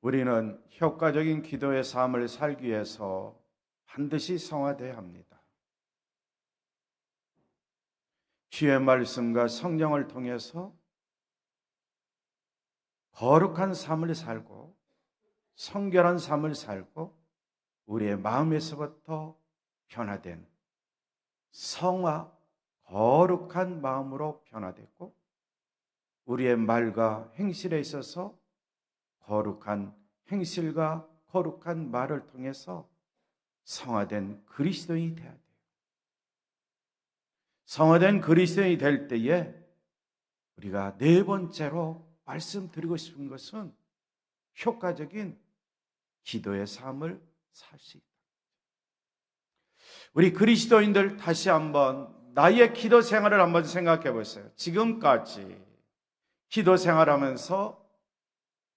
우리는 효과적인 기도의 삶을 살기 위해서 반드시 성화되어야 합니다. 주의 말씀과 성령을 통해서 거룩한 삶을 살고 성결한 삶을 살고 우리의 마음에서부터 변화된 성화, 거룩한 마음으로 변화됐고 우리의 말과 행실에 있어서 거룩한 행실과 거룩한 말을 통해서 성화된 그리스도인이 되어야 돼요. 성화된 그리스도인이 될 때에 우리가 네 번째로 말씀드리고 싶은 것은 효과적인 기도의 삶을 살 수 있다. 우리 그리스도인들 다시 한번 나의 기도 생활을 한번 생각해 보세요. 지금까지 기도 생활하면서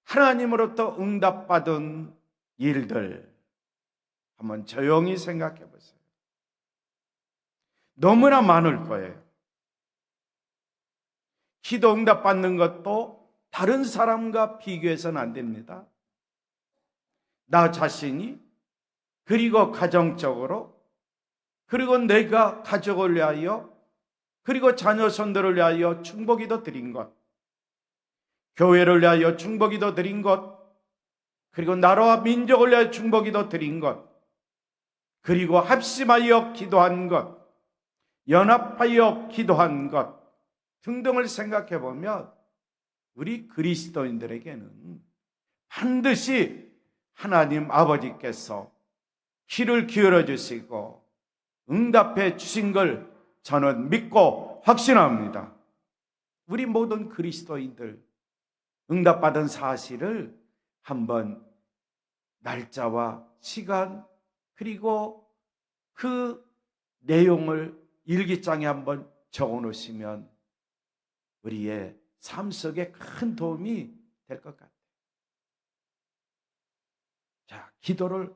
하나님으로부터 응답받은 일들 한번 조용히 생각해 보세요. 너무나 많을 거예요. 기도 응답받는 것도 다른 사람과 비교해서는 안 됩니다. 나 자신이, 그리고 가정적으로, 그리고 내가 가족을 위하여, 그리고 자녀손들을 위하여 중보기도 드린 것, 교회를 위하여 중보기도 드린 것, 그리고 나라와 민족을 위하여 중보기도 드린 것, 그리고 합심하여 기도한 것, 연합하여 기도한 것 등등을 생각해 보면 우리 그리스도인들에게는 반드시 하나님 아버지께서 귀를 기울여 주시고 응답해 주신 걸 저는 믿고 확신합니다. 우리 모든 그리스도인들 응답받은 사실을 한번 날짜와 시간 그리고 그 내용을 일기장에 한번 적어 놓으시면 우리의 삶 속에 큰 도움이 될 것 같아요. 자, 기도를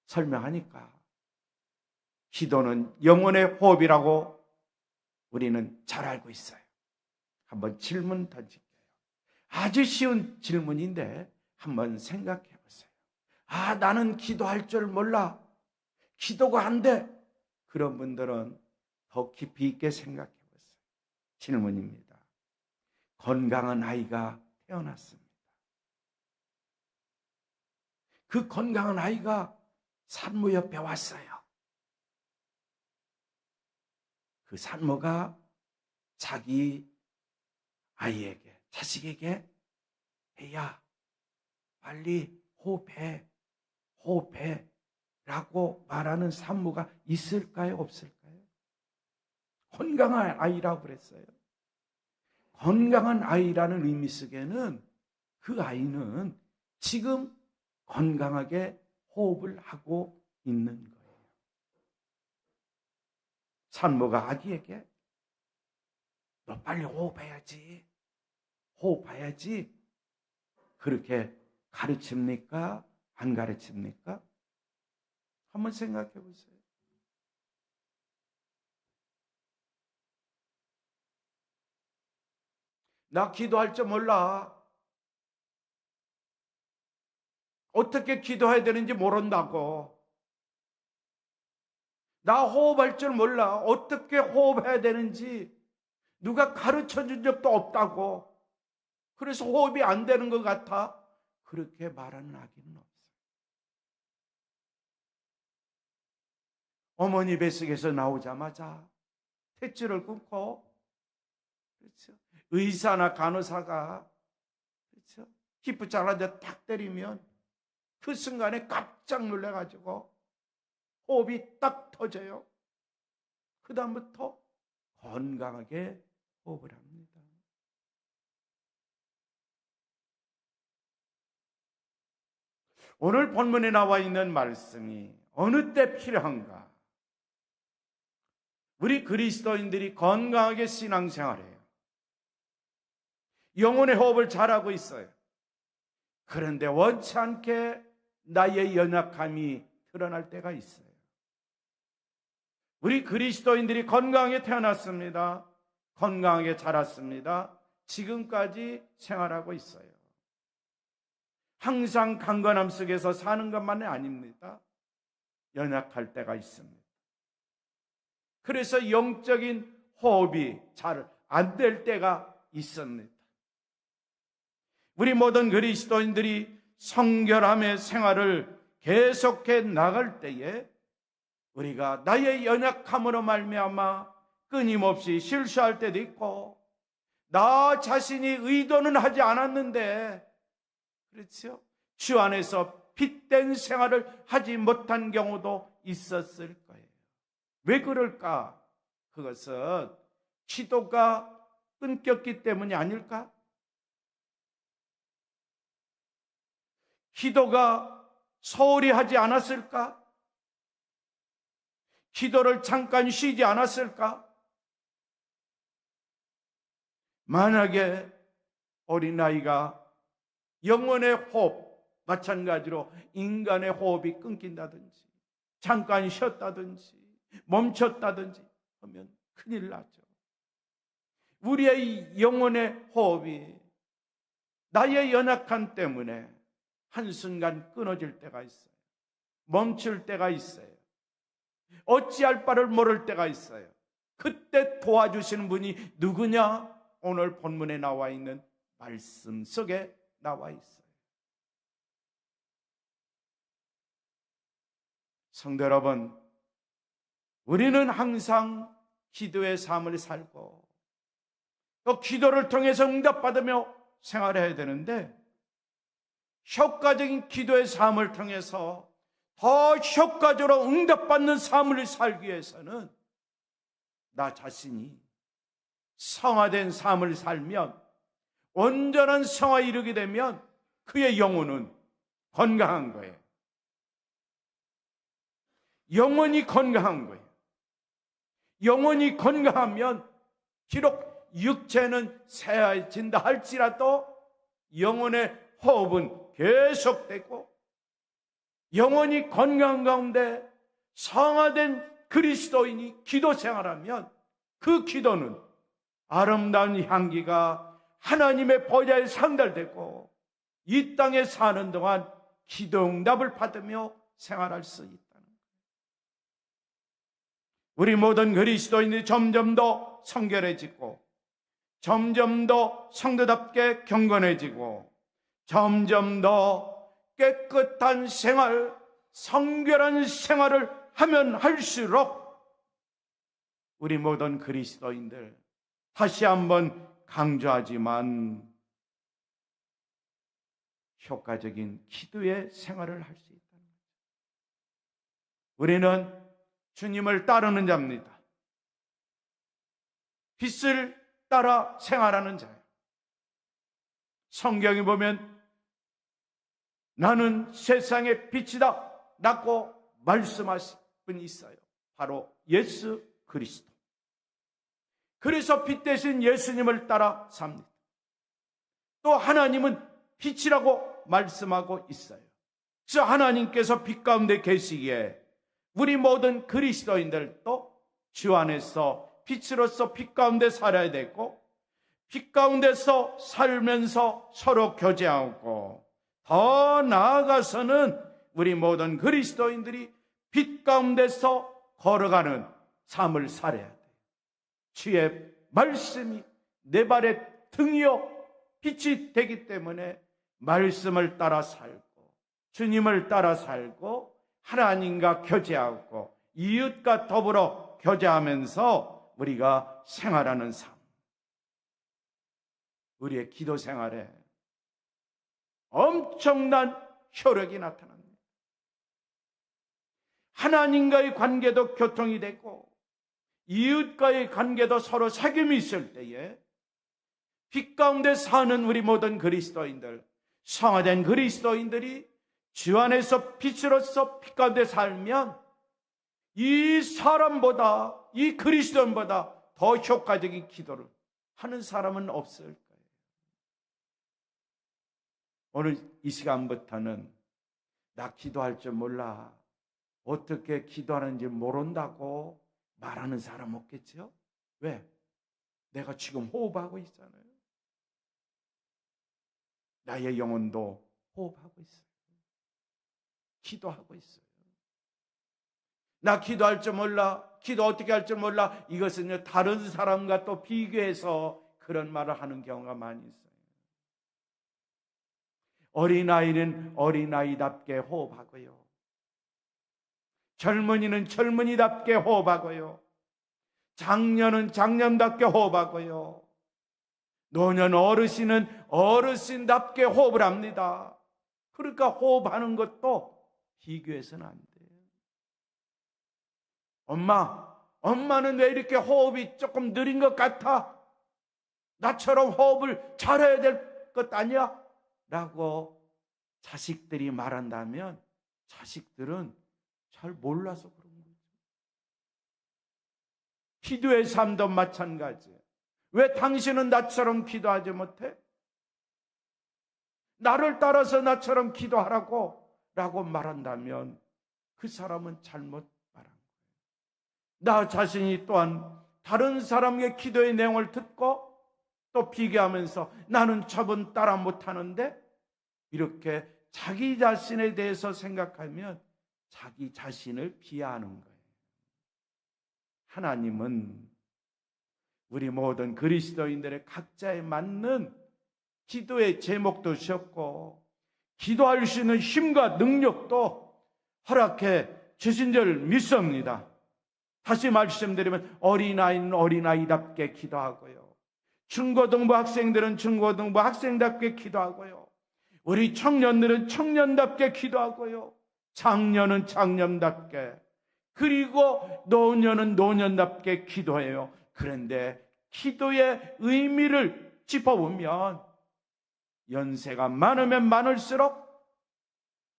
설명하니까 기도는 영혼의 호흡이라고 우리는 잘 알고 있어요. 한번 질문 던질게요. 아주 쉬운 질문인데 한번 생각해 보세요. 아, 나는 기도할 줄 몰라. 기도가 안 돼. 그런 분들은 더 깊이 있게 생각해 보세요. 질문입니다. 건강한 아이가 태어났습니다. 그 건강한 아이가 산모 옆에 왔어요. 그 산모가 자기 아이에게, 자식에게 야, 빨리 호흡해, 호흡해 라고 말하는 산모가 있을까요? 없을까요? 건강한 아이라고 그랬어요. 건강한 아이라는 의미 속에는 그 아이는 지금 건강하게 호흡을 하고 있는 거예요. 산모가 아기에게 너 빨리 호흡해야지, 호흡해야지 그렇게 가르칩니까? 안 가르칩니까? 한번 생각해 보세요. 나 기도할 줄 몰라. 어떻게 기도해야 되는지 모른다고. 나 호흡할 줄 몰라. 어떻게 호흡해야 되는지 누가 가르쳐 준 적도 없다고. 그래서 호흡이 안 되는 것 같아. 그렇게 말하는 아기는 없어요. 어머니 뱃속에서 나오자마자 탯줄을 끊고, 그렇죠? 의사나 간호사가, 그렇죠? 기프장한테 탁 때리면 그 순간에 깜짝 놀라가지고 호흡이 딱 터져요. 그 다음부터 건강하게 호흡을 합니다. 오늘 본문에 나와 있는 말씀이 어느 때 필요한가? 우리 그리스도인들이 건강하게 신앙생활해요. 영혼의 호흡을 잘하고 있어요. 그런데 원치 않게 나의 연약함이 드러날 때가 있어요. 우리 그리스도인들이 건강하게 태어났습니다. 건강하게 자랐습니다. 지금까지 생활하고 있어요. 항상 강건함 속에서 사는 것만이 아닙니다. 연약할 때가 있습니다. 그래서 영적인 호흡이 잘 안 될 때가 있습니다. 우리 모든 그리스도인들이 성결함의 생활을 계속해 나갈 때에 우리가 나의 연약함으로 말미암아 끊임없이 실수할 때도 있고, 나 자신이 의도는 하지 않았는데, 그렇죠? 주 안에서 핏된 생활을 하지 못한 경우도 있었을 거예요. 왜 그럴까? 그것은 기도가 끊겼기 때문이 아닐까? 기도가 소홀히 하지 않았을까? 기도를 잠깐 쉬지 않았을까? 만약에 어린아이가 영혼의 호흡, 마찬가지로 인간의 호흡이 끊긴다든지 잠깐 쉬었다든지 멈췄다든지 하면 큰일 나죠. 우리의 영혼의 호흡이 나의 연약함 때문에 한순간 끊어질 때가 있어요. 멈출 때가 있어요. 어찌할 바를 모를 때가 있어요. 그때 도와주시는 분이 누구냐? 오늘 본문에 나와 있는 말씀 속에 나와 있어요. 성도 여러분, 우리는 항상 기도의 삶을 살고 또 기도를 통해서 응답받으며 생활해야 되는데, 효과적인 기도의 삶을 통해서 더 효과적으로 응답받는 삶을 살기 위해서는 나 자신이 성화된 삶을 살면, 온전한 성화에 이르게 되면 그의 영혼은 건강한 거예요. 영혼이 건강한 거예요. 영혼이 건강하면 비록 육체는 쇠해진다 할지라도 영혼의 호흡은 계속되고, 영혼이 건강한 가운데 성화된 그리스도인이 기도 생활하면 그 기도는 아름다운 향기가 하나님의 보좌에 상달되고 이 땅에 사는 동안 기도 응답을 받으며 생활할 수 있다는 거예요. 우리 모든 그리스도인이 점점 더 성결해지고, 점점 더 성도답게 경건해지고, 점점 더 깨끗한 생활, 성결한 생활을 하면 할수록 우리 모든 그리스도인들, 다시 한번 강조하지만 효과적인 기도의 생활을 할 수 있다는 거죠. 우리는 주님을 따르는 자입니다. 빛을 따라 생활하는 자예요. 성경에 보면 나는 세상의 빛이다 라고 말씀하신 분이 있어요. 바로 예수 그리스도. 그래서 빛 대신 예수님을 따라 삽니다. 또 하나님은 빛이라고 말씀하고 있어요. 그래서 하나님께서 빛 가운데 계시기에 우리 모든 그리스도인들도 주 안에서 빛으로서 빛 가운데 살아야 되고, 빛 가운데서 살면서 서로 교제하고, 더 나아가서는 우리 모든 그리스도인들이 빛 가운데서 걸어가는 삶을 살아야 돼요. 주의 말씀이 내 발의 등이요 빛이 되기 때문에 말씀을 따라 살고, 주님을 따라 살고, 하나님과 교제하고 이웃과 더불어 교제하면서 우리가 생활하는 삶, 우리의 기도 생활에 엄청난 효력이 나타납니다. 하나님과의 관계도 교통이 되고 이웃과의 관계도 서로 사귐이 있을 때에 빛 가운데 사는 우리 모든 그리스도인들, 성화된 그리스도인들이 주 안에서 빛으로서 빛 가운데 살면 이 사람보다, 이 그리스도인보다 더 효과적인 기도를 하는 사람은 없을 거예요. 오늘 이 시간부터는 나 기도할 줄 몰라, 어떻게 기도하는지 모른다고 말하는 사람 없겠죠? 왜? 내가 지금 호흡하고 있잖아요. 나의 영혼도 호흡하고 있어요. 기도하고 있어요. 나 기도할 줄 몰라. 기도 어떻게 할 줄 몰라. 이것은요, 다른 사람과 또 비교해서 그런 말을 하는 경우가 많이 있어요. 어린아이는 어린아이답게 호흡하고요. 젊은이는 젊은이답게 호흡하고요. 장년은 장년답게 호흡하고요. 노년 어르신은 어르신답게 호흡을 합니다. 그러니까 호흡하는 것도 비교해서는 안 돼요. 엄마는 왜 이렇게 호흡이 조금 느린 것 같아? 나처럼 호흡을 잘해야 될 것 아니야? 라고 자식들이 말한다면 자식들은 잘 몰라서 그런 거죠. 기도의 삶도 마찬가지예요. 왜 당신은 나처럼 기도하지 못해? 나를 따라서 나처럼 기도하라고 라고 말한다면 그 사람은 잘못 말한 거예요. 나 자신이 또한 다른 사람의 기도의 내용을 듣고 또 비교하면서 나는 저분 따라 못하는데, 이렇게 자기 자신에 대해서 생각하면 자기 자신을 비하하는 거예요. 하나님은 우리 모든 그리스도인들의 각자에 맞는 기도의 제목도 주셨고 기도할 수 있는 힘과 능력도 허락해 주신 줄 믿습니다. 다시 말씀드리면 어린아이는 어린아이답게 기도하고요. 중고등부 학생들은 중고등부 학생답게 기도하고요. 우리 청년들은 청년답게 기도하고요. 장년은 장년답게, 그리고 노년은 노년답게 기도해요. 그런데 기도의 의미를 짚어보면 연세가 많으면 많을수록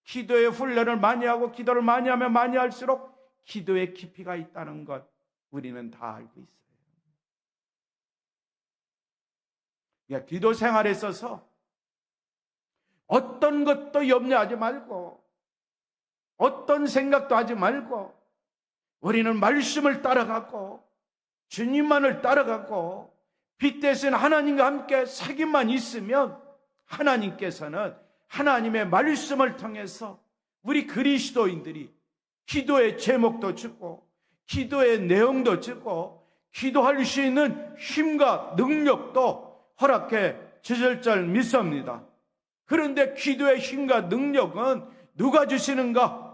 기도의 훈련을 많이 하고 기도를 많이 하면 많이 할수록 기도의 깊이가 있다는 것 우리는 다 알고 있어요. 기도 생활에 있어서 어떤 것도 염려하지 말고 어떤 생각도 하지 말고 우리는 말씀을 따라가고 주님만을 따라가고 빛 대신 하나님과 함께 사귐만 있으면 하나님께서는 하나님의 말씀을 통해서 우리 그리스도인들이 기도의 제목도 주고 기도의 내용도 주고 기도할 수 있는 힘과 능력도 허락해 주실 줄 믿습니다. 그런데 기도의 힘과 능력은 누가 주시는가?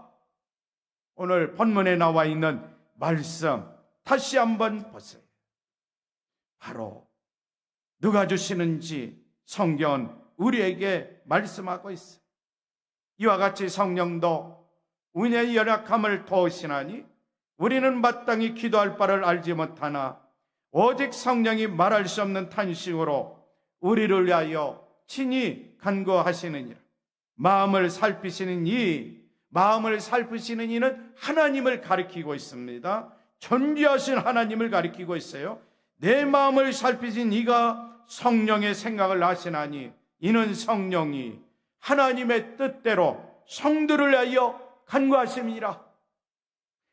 오늘 본문에 나와 있는 말씀 다시 한번 보세요. 바로 누가 주시는지 성경은 우리에게 말씀하고 있어요. 이와 같이 성령도 은혜의 연약함을 도우시나니 우리는 마땅히 기도할 바를 알지 못하나 오직 성령이 말할 수 없는 탄식으로 우리를 위하여 친히 간구하시느니라. 마음을 살피시는 이는 하나님을 가리키고 있습니다. 존귀하신 하나님을 가리키고 있어요. 내 마음을 살피신 이가 성령의 생각을 아시나니 이는 성령이 하나님의 뜻대로 성도를 위하여 간구하심이라.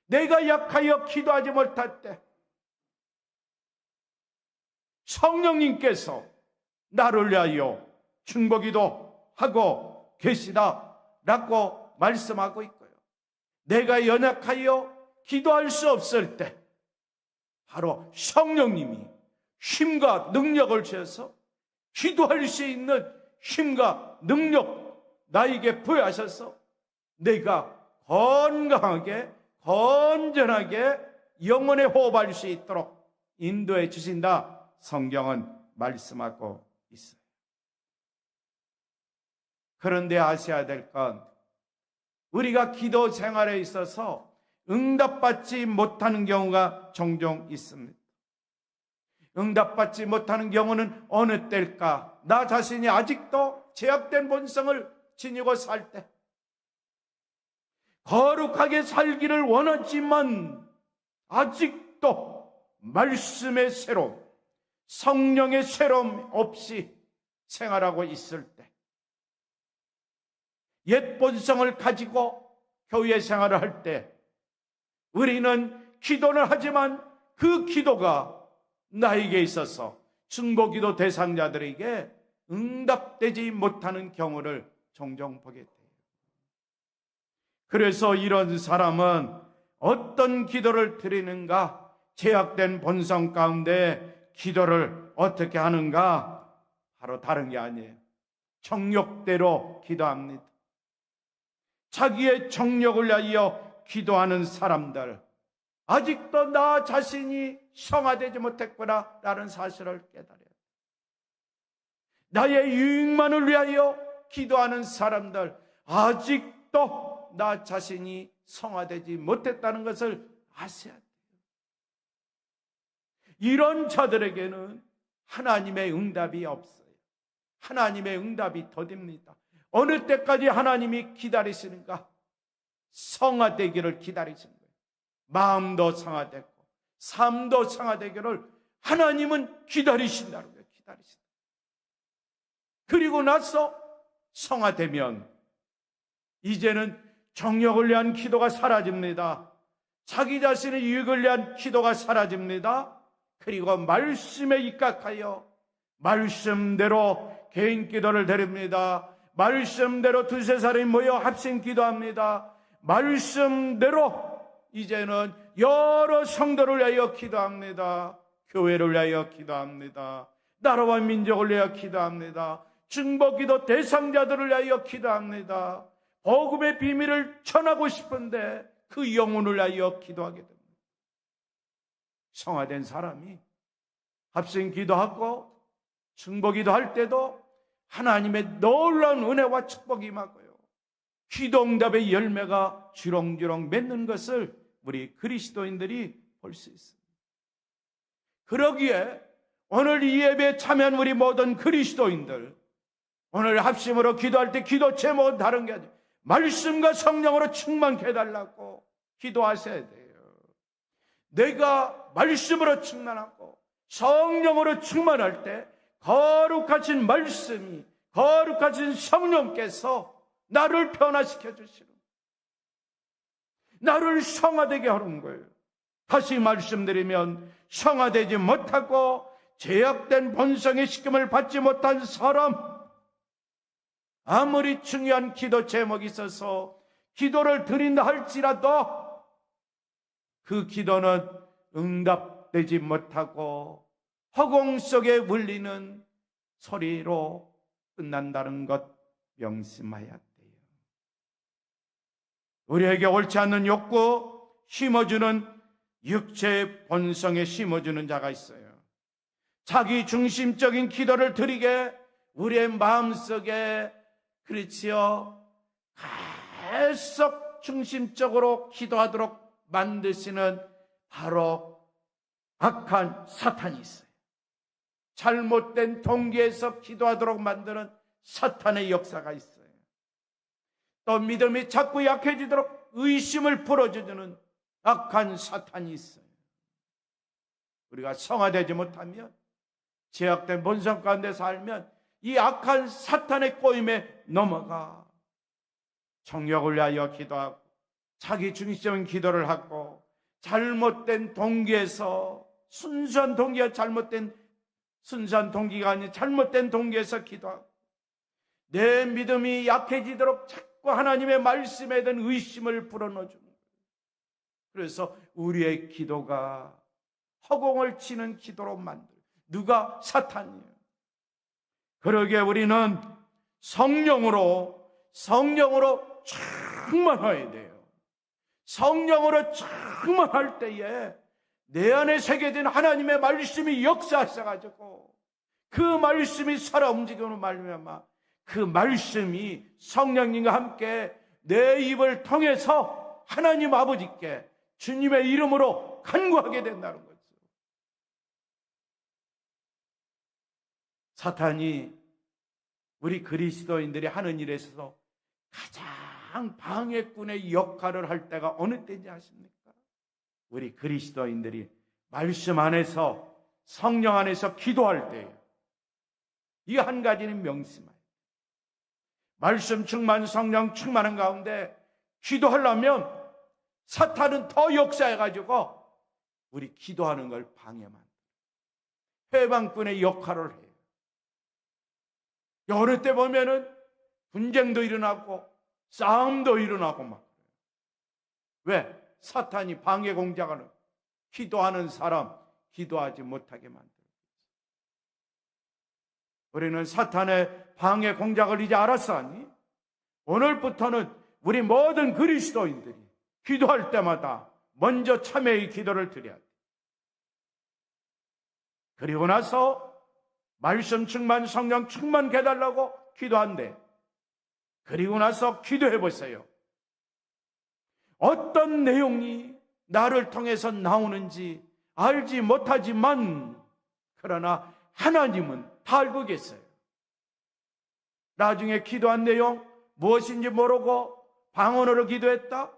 내가 약하여 기도하지 못할 때 성령님께서 나를 위하여 중보기도 하고 계시다라고 말씀하고 있고요. 내가 연약하여 기도할 수 없을 때 바로 성령님이 힘과 능력을 주셔서 기도할 수 있는 힘과 능력 나에게 부여하셔서 내가 건강하게 건전하게 영혼에 호흡할 수 있도록 인도해 주신다. 성경은 말씀하고 있어요. 그런데 아셔야 될 건 우리가 기도 생활에 있어서 응답받지 못하는 경우가 종종 있습니다. 응답받지 못하는 경우는 어느 때일까? 나 자신이 아직도 제약된 본성을 지니고 살 때, 거룩하게 살기를 원하지만 아직도 말씀의 새로움, 성령의 새로움 없이 생활하고 있을 때, 옛 본성을 가지고 교회 생활을 할 때 우리는 기도를 하지만 그 기도가 나에게 있어서 중보기도 대상자들에게 응답되지 못하는 경우를 종종 보게 돼요. 그래서 이런 사람은 어떤 기도를 드리는가? 제약된 본성 가운데 기도를 어떻게 하는가? 바로 다른 게 아니에요. 정욕대로 기도합니다. 자기의 정욕을 위하여 기도하는 사람들, 아직도 나 자신이 성화되지 못했구나 라는 사실을 깨달아요. 나의 유익만을 위하여 기도하는 사람들, 아직도 나 자신이 성화되지 못했다는 것을 아셔야 돼요. 이런 자들에게는 하나님의 응답이 없어요. 하나님의 응답이 더딥니다. 어느 때까지 하나님이 기다리시는가? 성화되기를 기다리시는 거예요. 마음도 성화되고 삶도 성화되기를 하나님은 기다리신다는 거예요. 기다리신다. 그리고 나서 성화되면 이제는 정욕을 위한 기도가 사라집니다. 자기 자신의 유익을 위한 기도가 사라집니다. 그리고 말씀에 입각하여 말씀대로 개인 기도를 드립니다. 말씀대로 두세 사람이 모여 합심 기도합니다. 말씀대로 이제는 여러 성도를 위하여 기도합니다. 교회를 위하여 기도합니다. 나라와 민족을 위하여 기도합니다. 중보기도 대상자들을 위하여 기도합니다. 복음의 비밀을 전하고 싶은데 그 영혼을 위하여 기도하게 됩니다. 성화된 사람이 합심 기도하고 중보기도 할 때도 하나님의 놀라운 은혜와 축복이 임하고요. 기도응답의 열매가 주렁주렁 맺는 것을 우리 그리스도인들이 볼 수 있습니다. 그러기에 오늘 이 예배에 참여한 우리 모든 그리스도인들, 오늘 합심으로 기도할 때 기도 제목은 다른 게 아니라 말씀과 성령으로 충만케 해달라고 기도하셔야 돼요. 내가 말씀으로 충만하고 성령으로 충만할 때 거룩하신 말씀이, 거룩하신 성령께서 나를 변화시켜 주시는 거예요. 나를 성화되게 하는 거예요. 다시 말씀드리면 성화되지 못하고 제약된 본성의 식음을 받지 못한 사람, 아무리 중요한 기도 제목이 있어서 기도를 드린다 할지라도 그 기도는 응답되지 못하고 허공 속에 울리는 소리로 끝난다는 것 명심해야 돼요. 우리에게 옳지 않는 욕구 심어주는 육체의 본성에 심어주는 자가 있어요. 자기 중심적인 기도를 드리게 우리의 마음속에 그렇지요, 계속 중심적으로 기도하도록 만드시는 바로 악한 사탄이 있어요. 잘못된 동기에서 기도하도록 만드는 사탄의 역사가 있어요. 또 믿음이 자꾸 약해지도록 의심을 불어주는 악한 사탄이 있어요. 우리가 성화되지 못하면, 제약된 본성 가운데 살면 이 악한 사탄의 꼬임에 넘어가 정욕을 위하여 기도하고 자기 중심적인 기도를 하고 잘못된 동기에서, 순수한 동기가 잘못된, 순수한 동기가 아닌 잘못된 동기에서 기도하고 내 믿음이 약해지도록 자꾸 하나님의 말씀에 대한 의심을 불어넣어주는 거예요. 그래서 우리의 기도가 허공을 치는 기도로 만들어요. 누가? 사탄이에요. 그러기에 우리는 성령으로 충만해야 돼요. 성령으로 충만할 때에 내 안에 새겨진 하나님의 말씀이 역사하셔가지고 그 말씀이 살아 움직이는 말미암아 그 말씀이 성령님과 함께 내 입을 통해서 하나님 아버지께 주님의 이름으로 간구하게 된다는 거죠. 사탄이 우리 그리스도인들이 하는 일에 있어서 가장 방해꾼의 역할을 할 때가 어느 때인지 아십니까? 우리 그리스도인들이 말씀 안에서, 성령 안에서 기도할 때예요. 이 한 가지는 명심해요. 말씀 충만, 성령 충만한 가운데 기도하려면 사탄은 더 역사해가지고 우리 기도하는 걸 방해만, 회방꾼의 역할을 해요. 어느 때 보면은 분쟁도 일어나고 싸움도 일어나고 막 그래요. 왜? 사탄이 방해 공작하는 기도하는 사람 기도하지 못하게 만들어요. 우리는 사탄의 방해 공작을 이제 알았사니 오늘부터는 우리 모든 그리스도인들이 기도할 때마다 먼저 참회의 기도를 드려야 돼. 그리고 나서 말씀 충만, 성령 충만케 해달라고 기도한대. 그리고 나서 기도해 보세요. 어떤 내용이 나를 통해서 나오는지 알지 못하지만 그러나 하나님은 다 알고 계세요. 나중에 기도한 내용 무엇인지 모르고 방언으로 기도했다.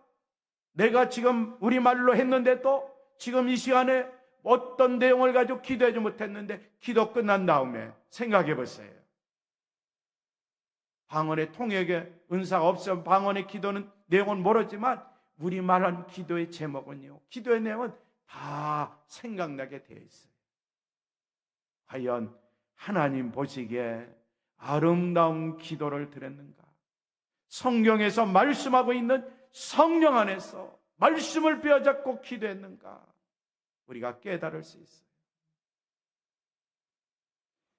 내가 지금 우리말로 했는데도 지금 이 시간에 어떤 내용을 가지고 기도하지 못했는데 기도 끝난 다음에 생각해 보세요. 방언의 통역에 은사가 없으면 방언의 기도는 내용은 모르지만 우리말한 기도의 제목은요, 기도의 내용은 다 생각나게 되어 있어요. 과연 하나님 보시기에 아름다운 기도를 드렸는가? 성경에서 말씀하고 있는 성령 안에서 말씀을 빼앗고 기도했는가? 우리가 깨달을 수 있어요.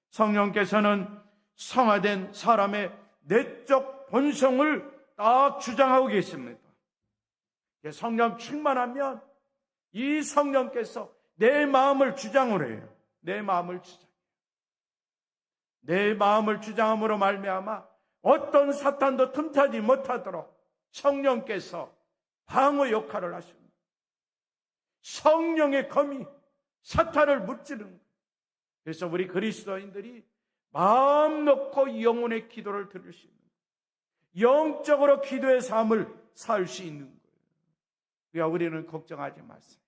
성령께서는 성화된 사람의 내적 본성을 딱 주장하고 계십니다. 성령 충만하면 이 성령께서 내 마음을 주장을 해요. 내 마음을 주장해요. 내 마음을 주장함으로 말미암아 어떤 사탄도 틈타지 못하도록 성령께서 방어 역할을 하십니다. 성령의 검이 사탄을 무찌르는 거예요. 그래서 우리 그리스도인들이 마음 놓고 영혼의 기도를 드릴 수 있는 거예요. 영적으로 기도의 삶을 살 수 있는 거예요. 그러니까 우리는 걱정하지 마세요.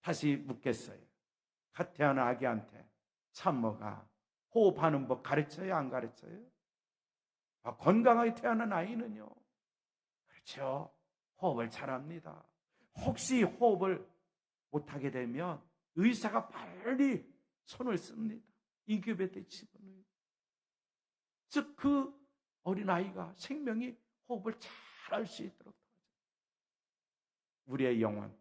다시 묻겠어요. 갓 태어난 아기한테 산모가 호흡하는 법 가르쳐요? 안 가르쳐요? 건강하게 태어난 아이는요, 그렇죠, 호흡을 잘합니다. 혹시 호흡을 못하게 되면 의사가 빨리 손을 씁니다. 인큐베이터에 집어넣어요. 즉 그 어린아이가 생명이 호흡을 잘 할 수 있도록 도와줘요. 우리의 영혼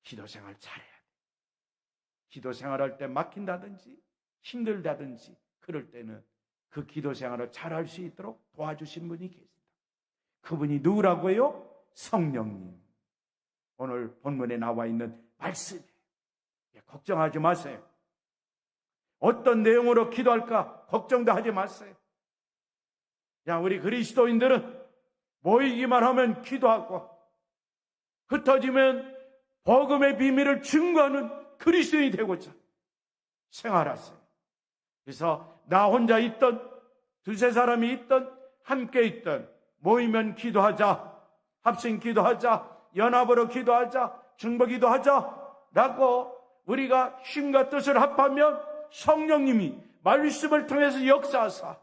기도생활 잘해야 돼. 기도생활할 때 막힌다든지 힘들다든지 그럴 때는 그 기도생활을 잘할 수 있도록 도와주신 분이 계십니다. 그분이 누구라고요? 성령님. 오늘 본문에 나와 있는 말씀이에요. 걱정하지 마세요. 어떤 내용으로 기도할까 걱정도 하지 마세요. 그냥 우리 그리스도인들은 모이기만 하면 기도하고 흩어지면 복음의 비밀을 증거하는 그리스도인이 되고자 생활하세요. 그래서 나 혼자 있던 두세 사람이 있던 함께 있던 모이면 기도하자, 합심 기도하자, 연합으로 기도하자, 중보 기도하자 라고 우리가 힘과 뜻을 합하면 성령님이 말씀을 통해서 역사하사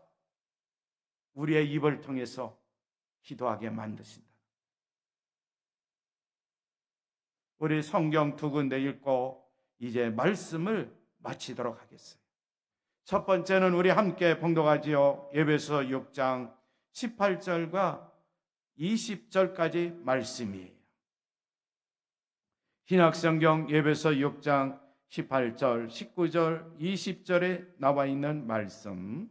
우리의 입을 통해서 기도하게 만드신다. 우리 성경 두 군데 읽고 이제 말씀을 마치도록 하겠어요. 첫 번째는 우리 함께 봉독하지요. 에베소 6장 18절과 20절까지 말씀이에요. 신약성경 에베소 6장 18절, 19절, 20절에 나와 있는 말씀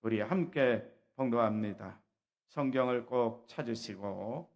우리 함께 봉독합니다. 성경을 꼭 찾으시고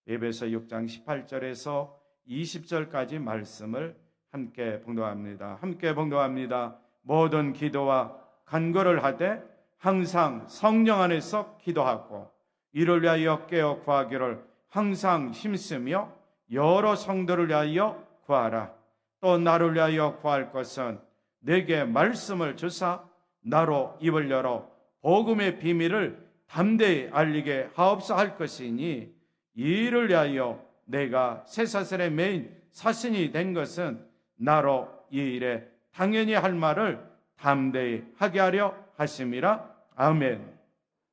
에베소 6장 18절에서 20절까지 말씀을 함께 봉독합니다. 함께 봉독합니다. 모든 기도와 간구를 하되 항상 성령 안에서 기도하고 이를 위하여 깨어 구하기를 항상 힘쓰며 여러 성도를 위하여 구하라. 또 나를 위하여 구할 것은 내게 말씀을 주사 나로 입을 열어 복음의 비밀을 담대히 알리게 하옵소 할 것이니 이 일을 위하여 내가 쇠사슬의 메인 사신이 된 것은 나로 이 일에 당연히 할 말을 담대히 하게 하려 하심이라. 아멘.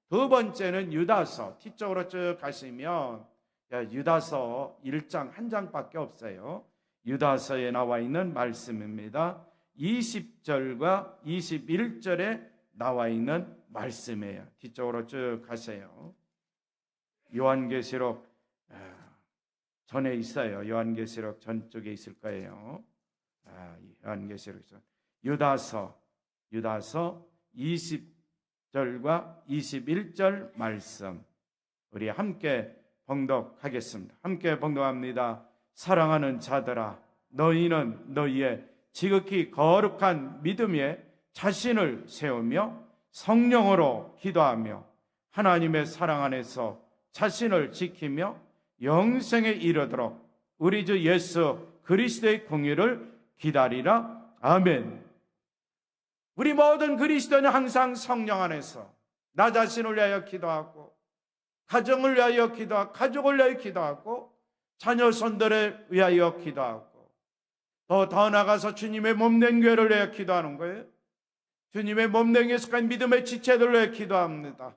두 번째는 유다서, 뒤쪽으로 쭉 가시면 유다서 1장 한 장밖에 없어요. 유다서에 나와 있는 말씀입니다. 20절과 21절에 나와 있는 말씀이에요. 뒤쪽으로 쭉 가세요. 요한계시록 전에 있어요. 요한계시록 전쪽에 있을 거예요. 요한계시록에서 유다서 20절과 21절 말씀 우리 함께 봉독하겠습니다. 함께 봉독합니다. 사랑하는 자들아, 너희는 너희의 지극히 거룩한 믿음에 자신을 세우며 성령으로 기도하며 하나님의 사랑 안에서 자신을 지키며 영생에 이르도록 우리 주 예수 그리스도의 공의를 기다리라. 아멘. 우리 모든 그리스도는 항상 성령 안에서 나 자신을 위하여 기도하고 가정을 위하여 기도하고 가족을 위하여 기도하고 자녀손들을 위하여 기도하고 더 나아가서 주님의 몸된 교회를 위하여 기도하는 거예요. 주님의 몸된 교회에 속한 믿음의 지체들을 위하여 기도합니다.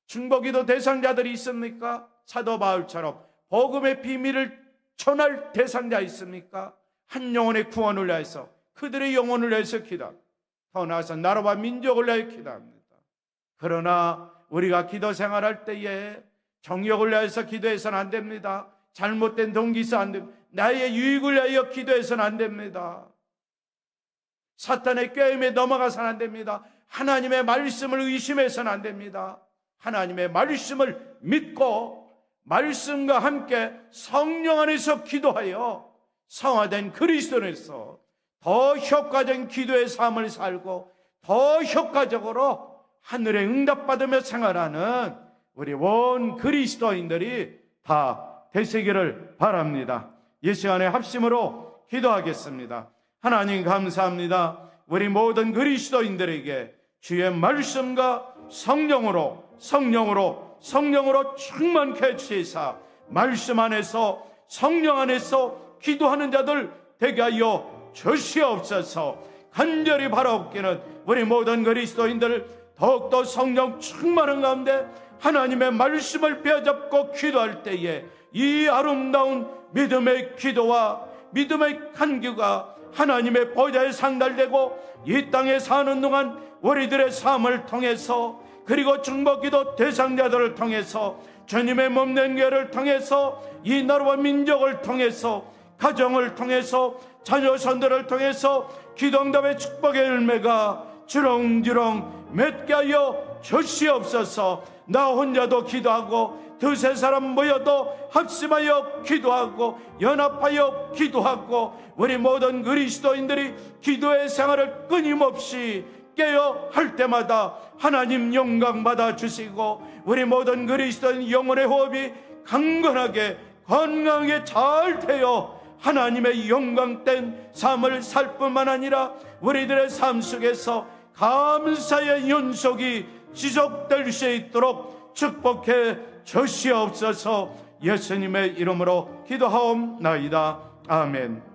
중보기도 대상자들이 있습니까? 사도 바울처럼 복음의 비밀을 전할 대상자 있습니까? 한 영혼의 구원을 위해서 그들의 영혼을 위해서 기도합니다. 더 나아가서 나라와 민족을 위하여 기도합니다. 그러나 우리가 기도 생활할 때에 정욕을 위해서 기도해서는 안 됩니다. 잘못된 동기 있어 안 됩니다. 나의 유익을 위하여 기도해서는 안 됩니다. 사탄의 꾀임에 넘어가서는 안 됩니다. 하나님의 말씀을 의심해서는 안 됩니다. 하나님의 말씀을 믿고 말씀과 함께 성령 안에서 기도하여 성화된 그리스도에서 더 효과적인 기도의 삶을 살고 더 효과적으로 하늘에 응답받으며 생활하는 우리 온 그리스도인들이 다 되시기를 바랍니다. 이 시간에 합심으로 기도하겠습니다. 하나님 감사합니다. 우리 모든 그리스도인들에게 주의 말씀과 성령으로 충만케 해주시사 말씀 안에서 성령 안에서 기도하는 자들 되게 하여 주시옵소서. 간절히 바라옵기는 우리 모든 그리스도인들 더욱더 성령 충만한 가운데 하나님의 말씀을 뼈잡고 기도할 때에 이 아름다운 믿음의 기도와 믿음의 간구가 하나님의 보좌에 상달되고 이 땅에 사는 동안 우리들의 삶을 통해서 그리고 중보기도 대상자들을 통해서 주님의 몸된 교회를 통해서 이 나라와 민족을 통해서 가정을 통해서 자녀손들을 통해서 기도응답의 축복의 열매가 주렁주렁 맺게 하여 주시옵소서. 나 혼자도 기도하고 두세 사람 모여도 합심하여 기도하고 연합하여 기도하고 우리 모든 그리스도인들이 기도의 생활을 끊임없이 깨어 할 때마다 하나님 영광 받아 주시고 우리 모든 그리스도인 영혼의 호흡이 강건하게 건강하게 잘 되어 하나님의 영광된 삶을 살 뿐만 아니라 우리들의 삶 속에서 감사의 연속이 지속될 수 있도록 축복해 주시옵소서. 예수님의 이름으로 기도하옵나이다. 아멘.